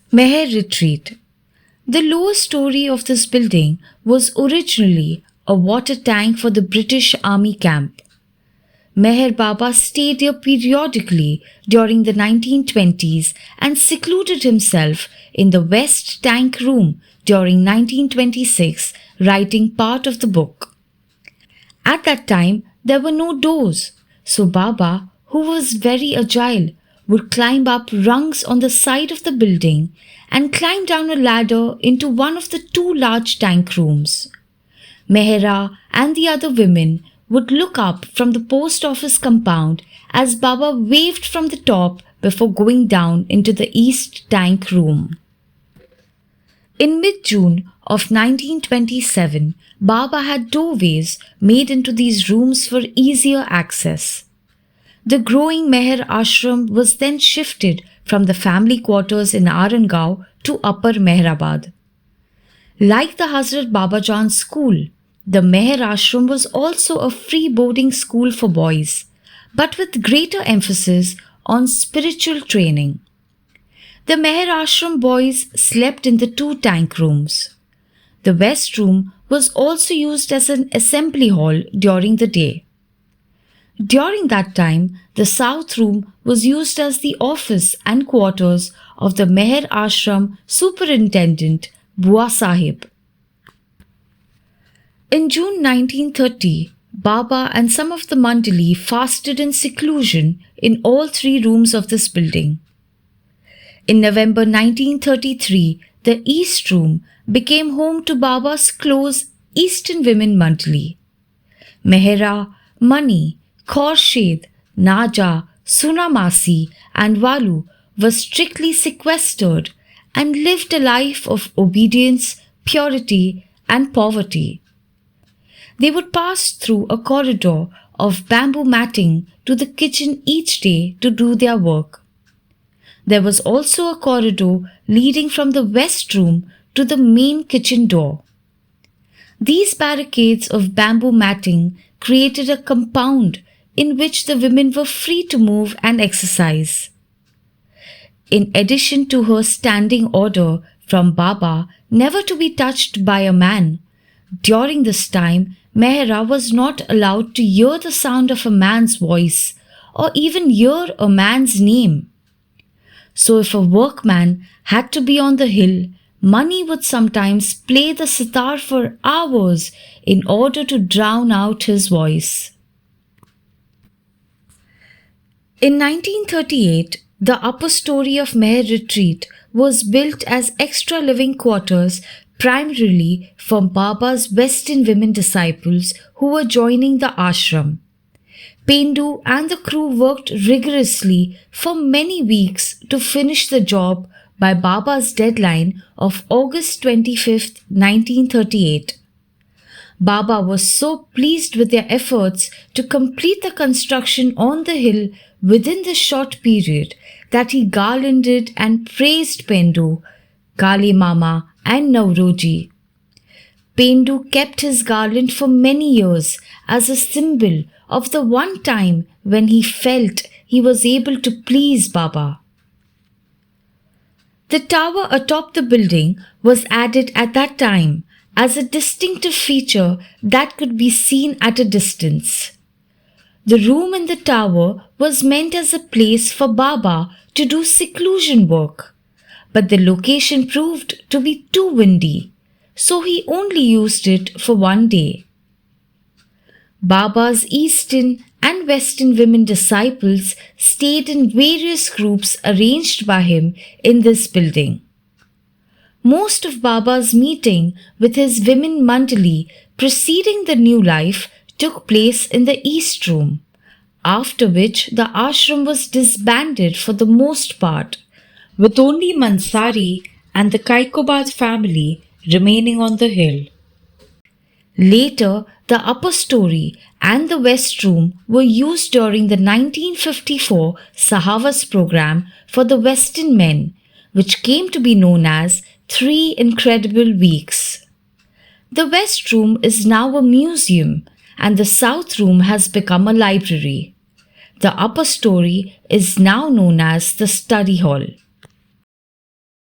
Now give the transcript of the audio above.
Meher Retreat. The lower story of this building was originally a water tank for the British Army camp. Meher Baba stayed there periodically during the 1920s and secluded himself in the West Tank Room during 1926, writing part of the book. At that time, there were no doors, so Baba, who was very agile, would climb up rungs on the side of the building and climb down a ladder into one of the two large tank rooms. Mehera and the other women would look up from the post office compound as Baba waved from the top before going down into the east tank room. In mid-June of 1927, Baba had doorways made into these rooms for easier access. The growing Meher ashram was then shifted from the family quarters in Arangao to Upper Meherabad. Like the Hazrat Babajan school, the Meher ashram was also a free boarding school for boys, but with greater emphasis on spiritual training. The Meher ashram boys slept in the two tank rooms. The west room was also used as an assembly hall during the day. During that time, the south room was used as the office and quarters of the Meher ashram superintendent Bua Sahib. In June 1930, Baba and some of the Mandali fasted in seclusion in all three rooms of this building. In November 1933, the East Room became home to Baba's close Eastern Women Mandali. Mehera, Mani, Khorshid, Naja, Sunamasi and Walu were strictly sequestered and lived a life of obedience, purity and poverty. They would pass through a corridor of bamboo matting to the kitchen each day to do their work. There was also a corridor leading from the west room to the main kitchen door. These barricades of bamboo matting created a compound in which the women were free to move and exercise. In addition to her standing order from Baba never to be touched by a man, during this time Mehera was not allowed to hear the sound of a man's voice or even hear a man's name. So if a workman had to be on the hill, Mani would sometimes play the sitar for hours in order to drown out his voice. In 1938, the upper story of Meher Retreat was built as extra living quarters primarily for Baba's Western women disciples who were joining the ashram. Pendu and the crew worked rigorously for many weeks to finish the job by Baba's deadline of August 25, 1938. Baba was so pleased with their efforts to complete the construction on the hill within this short period that he garlanded and praised Pendu, Kali Mama and Nauroji. Pendu kept his garland for many years as a symbol of the one time when he felt he was able to please Baba. The tower atop the building was added at that time as a distinctive feature that could be seen at a distance. The room in the tower was meant as a place for Baba to do seclusion work, but the location proved to be too windy, so he only used it for one day. Baba's Eastern and Western women disciples stayed in various groups arranged by him in this building. Most of Baba's meeting with his women mandali preceding the new life took place in the East Room, after which the ashram was disbanded for the most part, with only Mansari and the Kaikobad family remaining on the hill. Later, the upper story and the west room were used during the 1954 Sahavas program for the Western men, which came to be known as 3 Incredible Weeks. The west room is now a museum and the south room has become a library. The upper story is now known as the study hall.